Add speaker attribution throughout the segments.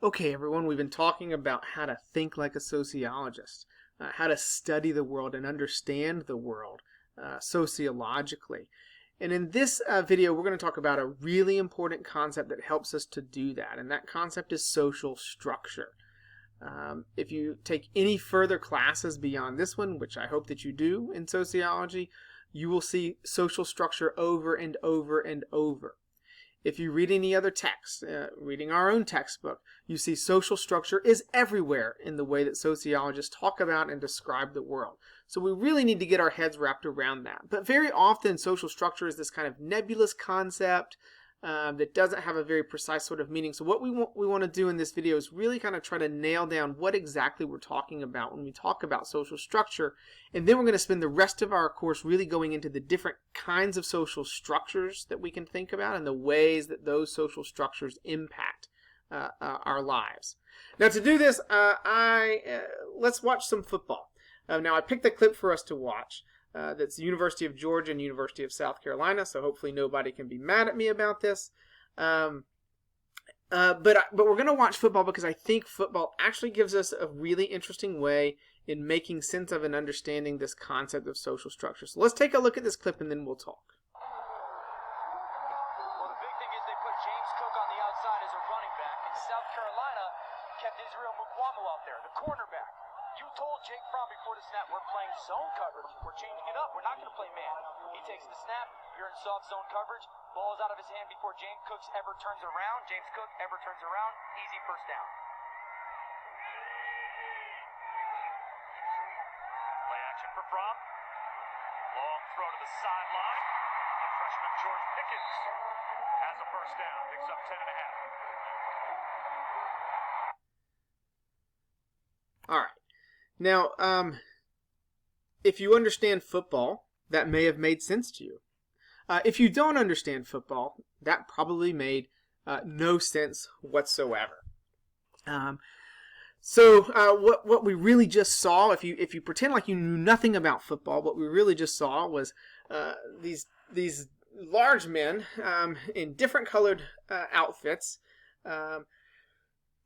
Speaker 1: Okay, everyone, we've been talking about how to think like a sociologist, how to study the world and understand the world sociologically. And in this video, we're going to talk about a really important concept that helps us to do that, and that concept is social structure. If you take any further classes beyond this one, which I hope that you do in sociology, you will see social structure over and over and over. If you read any other text, reading our own textbook, you see social structure is everywhere in the way that sociologists talk about and describe the world. So we really need to get our heads wrapped around that. But very often social structure is this kind of nebulous concept that doesn't have a very precise sort of meaning. So what we want to do in this video is really kind of try to nail down what exactly we're talking about when we talk about social structure. And then we're going to spend the rest of our course really going into the different kinds of social structures that we can think about and the ways that those social structures impact our lives. Now to do this, let's watch some football. Now I picked a clip for us to watch. That's the University of Georgia and University of South Carolina, so hopefully nobody can be mad at me about this. But we're going to watch football because I think football actually gives us a really interesting way in making sense of and understanding this concept of social structure. So let's take a look at this clip and then we'll talk.
Speaker 2: Well, the big thing is they put James Cook on the outside as a running back, and South Carolina kept Israel Mukwamo out there, the cornerback. You told Jake Fromm before the snap, we're playing zone coverage. We're changing it up. We're not going to play man. He takes the snap. You're in soft zone coverage. Ball is out of his hand before James Cook ever turns around. James Cook ever turns around. Easy first down. Play action for Fromm. Long throw to the sideline. And freshman George Pickens has a first down. Picks up 10 and a half.
Speaker 1: All right. Now, if you understand football, that may have made sense to you. If you don't understand football, that probably made no sense whatsoever. What we really just saw, if you pretend like you knew nothing about football, what we really just saw was these large men in different colored outfits.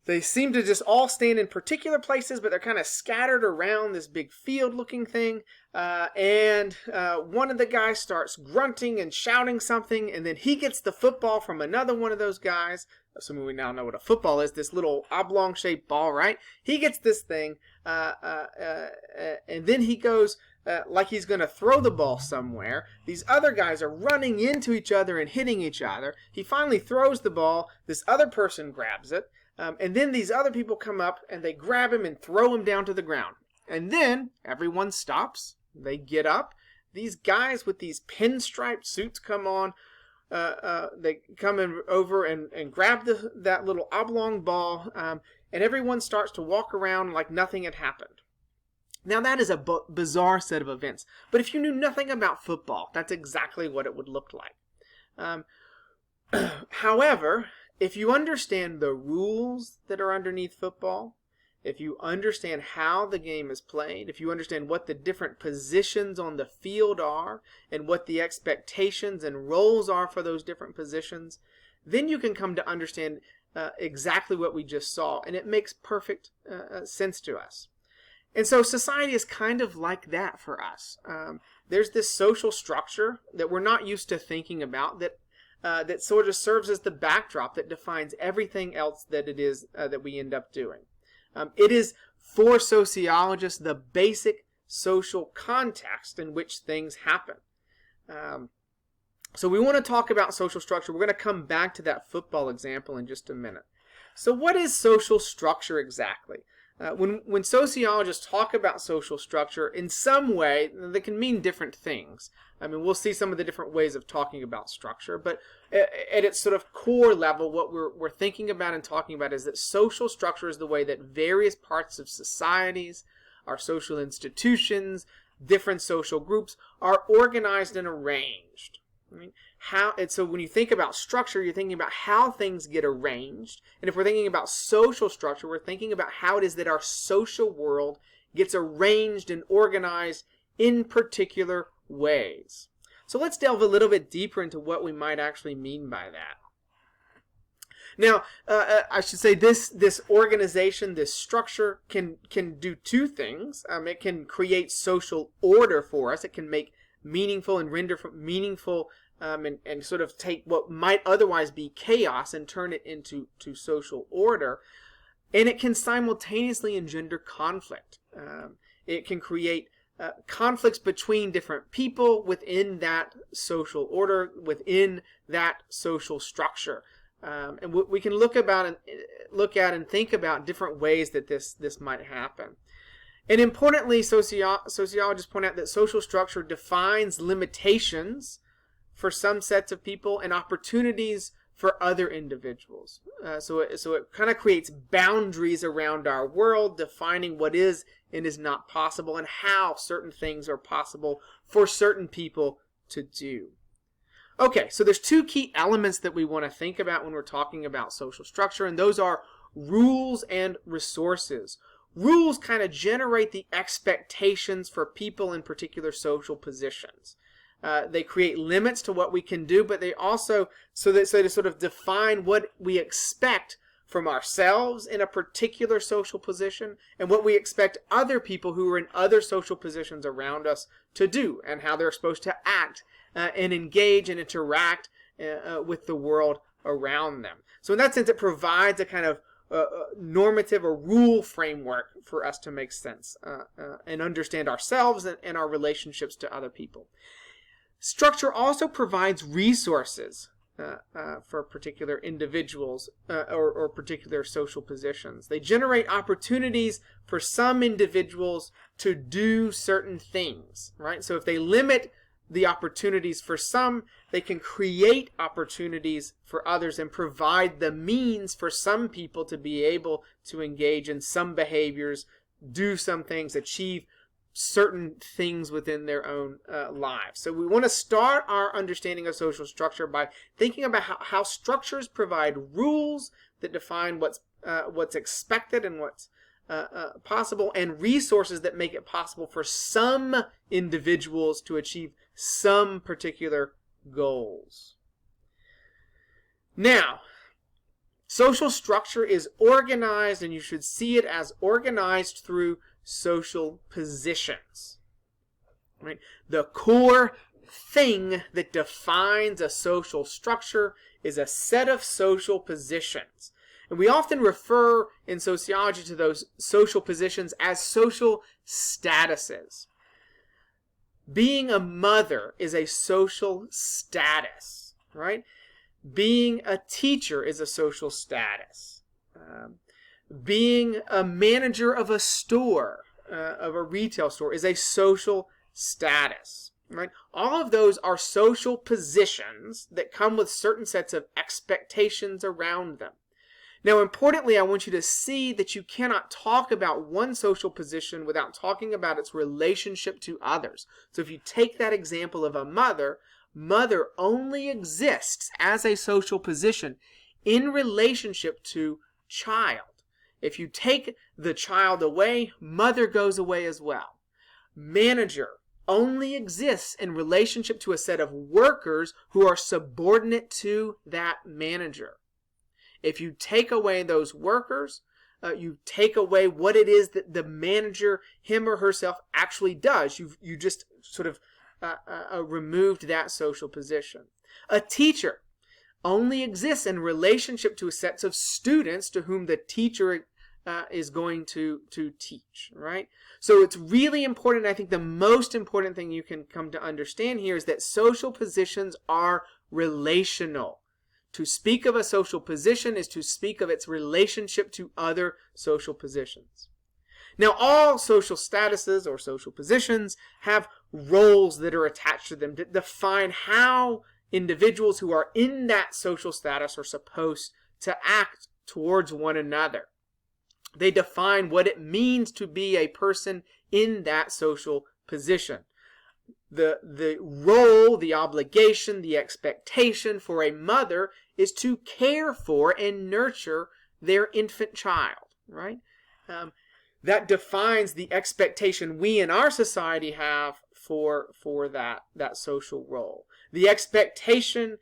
Speaker 1: They seem to just all stand in particular places, but they're kind of scattered around this big field-looking thing. And one of the guys starts grunting and shouting something, and then he gets the football from another one of those guys. Assuming we now know what a football is, this little oblong-shaped ball, right? He gets this thing, and then he goes like he's going to throw the ball somewhere. These other guys are running into each other and hitting each other. He finally throws the ball. This other person grabs it. And then these other people come up and they grab him and throw him down to the ground. And then everyone stops. They get up. These guys with these pinstripe suits come on. They come over and grab that little oblong ball. And everyone starts to walk around like nothing had happened. Now that is a bizarre set of events. But if you knew nothing about football, that's exactly what it would look like. However, if you understand the rules that are underneath football, if you understand how the game is played, if you understand what the different positions on the field are, and what the expectations and roles are for those different positions, then you can come to understand exactly what we just saw, and it makes perfect sense to us. And so society is kind of like that for us. There's this social structure that we're not used to thinking about that sort of serves as the backdrop that defines everything else that it is that we end up doing. It is, for sociologists, the basic social context in which things happen. So we want to talk about social structure. We're going to come back to that football example in just a minute. So what is social structure exactly? When sociologists talk about social structure, in some way, they can mean different things. I mean, we'll see some of the different ways of talking about structure, but at its sort of core level, what we're thinking about and talking about is that social structure is the way that various parts of societies, our social institutions, different social groups are organized and arranged. I mean, so when you think about structure, you're thinking about how things get arranged. And if we're thinking about social structure, we're thinking about how it is that our social world gets arranged and organized in particular ways. So let's delve a little bit deeper into what we might actually mean by that. Now, I should say this organization, this structure can do two things. It can create social order for us. It can make meaningful and render meaningful and sort of take what might otherwise be chaos and turn it into social order. And it can simultaneously engender conflict. It can create conflicts between different people within that social order, within that social structure. And we can look at and think about different ways that this might happen. And importantly, sociologists point out that social structure defines limitations for some sets of people and opportunities for other individuals. So it kind of creates boundaries around our world, defining what is and is not possible and how certain things are possible for certain people to do. Okay, so there's two key elements that we want to think about when we're talking about social structure, and those are rules and resources. Rules kind of generate the expectations for people in particular social positions. They create limits to what we can do, but they also to sort of define what we expect from ourselves in a particular social position and what we expect other people who are in other social positions around us to do and how they're supposed to act and engage and interact with the world around them. So in that sense, it provides a kind of normative or rule framework for us to make sense and understand ourselves and our relationships to other people. Structure also provides resources for particular individuals or particular social positions. They generate opportunities for some individuals to do certain things, right? So if they limit the opportunities for some, they can create opportunities for others and provide the means for some people to be able to engage in some behaviors, do some things, achieve certain things within their own lives. So we want to start our understanding of social structure by thinking about how structures provide rules that define what's expected and what's possible, and resources that make it possible for some individuals to achieve some particular goals. Now, social structure is organized, and you should see it as organized through social positions. Right? The core thing that defines a social structure is a set of social positions. And we often refer in sociology to those social positions as social statuses. Being a mother is a social status, right? Being a teacher is a social status. Being a manager of a store, of a retail store, is a social status, right? All of those are social positions that come with certain sets of expectations around them. Now, importantly, I want you to see that you cannot talk about one social position without talking about its relationship to others. So if you take that example of a mother, mother only exists as a social position in relationship to child. If you take the child away, mother goes away as well. Manager only exists in relationship to a set of workers who are subordinate to that manager. If you take away those workers, you take away what it is that the manager, him or herself, actually does. You just sort of removed that social position. A teacher only exists in relationship to sets of students to whom the teacher is going to teach, right? So it's really important. I think the most important thing you can come to understand here is that social positions are relational. To speak of a social position is to speak of its relationship to other social positions. Now, all social statuses or social positions have roles that are attached to them that define how individuals who are in that social status are supposed to act towards one another. They define what it means to be a person in that social position. The role, the obligation, the expectation for a mother is to care for and nurture their infant child, right? That defines the expectation we in our society have for that social role. The expectation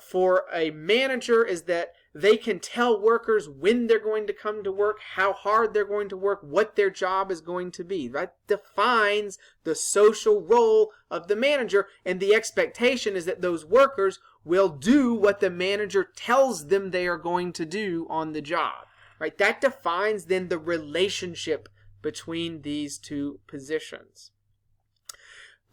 Speaker 1: for a manager is that They can tell workers when they're going to come to work, how hard they're going to work, what their job is going to be. That defines the social role of the manager, and the expectation is that those workers will do what the manager tells them they are going to do on the job. Right? That defines then the relationship between these two positions.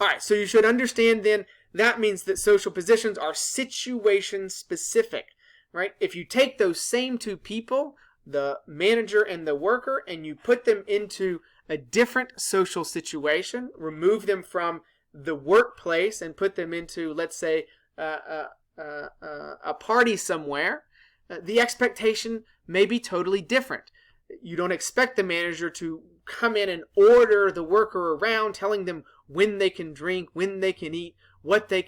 Speaker 1: All right, so you should understand then that means that social positions are situation specific. Right? If you take those same two people, the manager and the worker, and you put them into a different social situation, remove them from the workplace and put them into, let's say, a party somewhere, the expectation may be totally different. You don't expect the manager to come in and order the worker around, telling them when they can drink, when they can eat, when they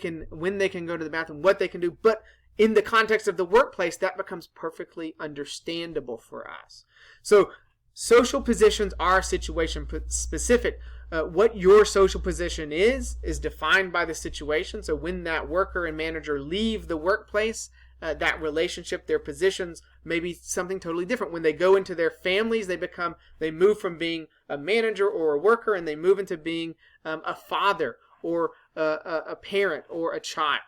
Speaker 1: can go to the bathroom, what they can do. But in the context of the workplace, that becomes perfectly understandable for us. So social positions are situation specific. What your social position is defined by the situation. So when that worker and manager leave the workplace, that relationship, their positions may be something totally different. When they go into their families, they move from being a manager or a worker, and they move into being a father or a parent or a child.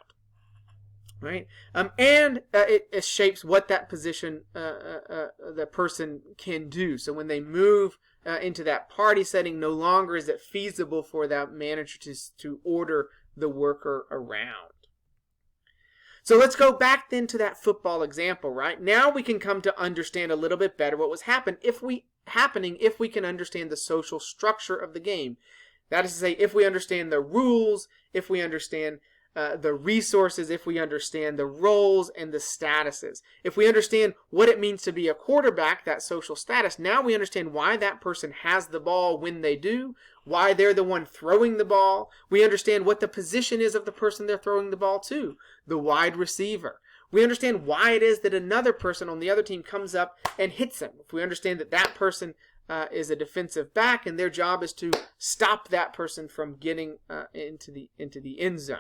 Speaker 1: Right, and it shapes what that position the person can do. So when they move into that party setting, no longer is it feasible for that manager to order the worker around. So let's go back then to that football example. Right now, we can come to understand a little bit better what was happening if we can understand the social structure of the game. That is to say, if we understand the rules, if we understand the resources, if we understand the roles and the statuses. If we understand what it means to be a quarterback, that social status, now we understand why that person has the ball when they do, why they're the one throwing the ball. We understand what the position is of the person they're throwing the ball to, the wide receiver. We understand why it is that another person on the other team comes up and hits them. If we understand that that person is a defensive back and their job is to stop that person from getting into the end zone.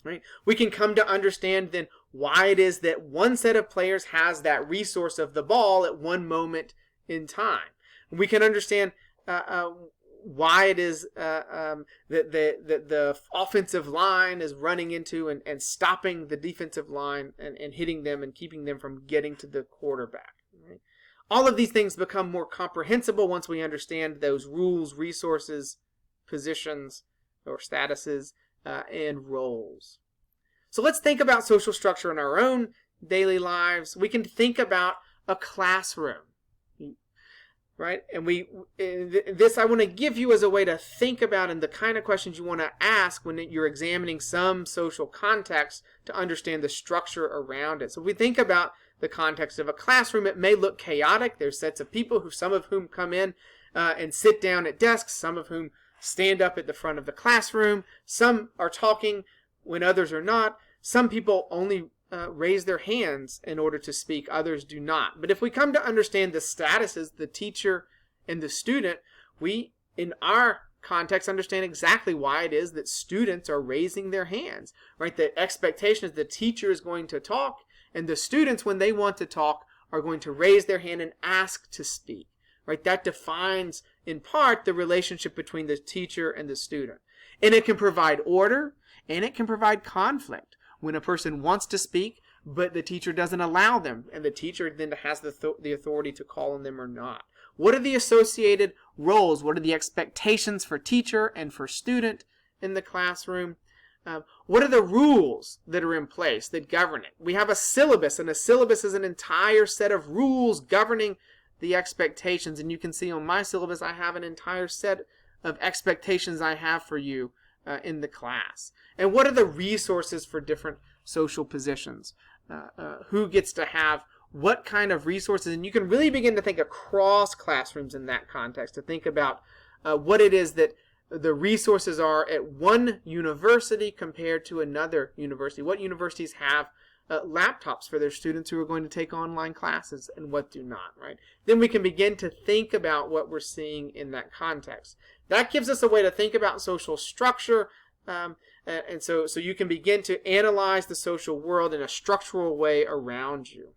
Speaker 1: Right? We can come to understand then why it is that one set of players has that resource of the ball at one moment in time. We can understand why it is that the offensive line is running into and stopping the defensive line and hitting them and keeping them from getting to the quarterback. Right? All of these things become more comprehensible once we understand those rules, resources, positions, or statuses, and roles. So let's think about social structure in our own daily lives. We can think about a classroom, right? And this I want to give you as a way to think about and the kind of questions you want to ask when you're examining some social context to understand the structure around it. So if we think about the context of a classroom, it may look chaotic. There's sets of people some of whom come in and sit down at desks, some of whom stand up at the front of the classroom. Some are talking when others are not. Some people only raise their hands in order to speak. Others do not. But if we come to understand the statuses, the teacher and the student, we, in our context, understand exactly why it is that students are raising their hands. Right? The expectation is the teacher is going to talk, and the students, when they want to talk, are going to raise their hand and ask to speak. Right? That defines, in part, the relationship between the teacher and the student. And it can provide order, and it can provide conflict. When a person wants to speak, but the teacher doesn't allow them, and the teacher then has the authority to call on them or not. What are the associated roles? What are the expectations for teacher and for student in the classroom? What are the rules that are in place that govern it? We have a syllabus, and a syllabus is an entire set of rules governing the expectations. And you can see on my syllabus, I have an entire set of expectations I have for you in the class. And what are the resources for different social positions? Who gets to have what kind of resources? And you can really begin to think across classrooms in that context, to think about what it is that the resources are at one university compared to another university. What universities have laptops for their students who are going to take online classes and what do not, right? Then we can begin to think about what we're seeing in that context. That gives us a way to think about social structure, and so you can begin to analyze the social world in a structural way around you.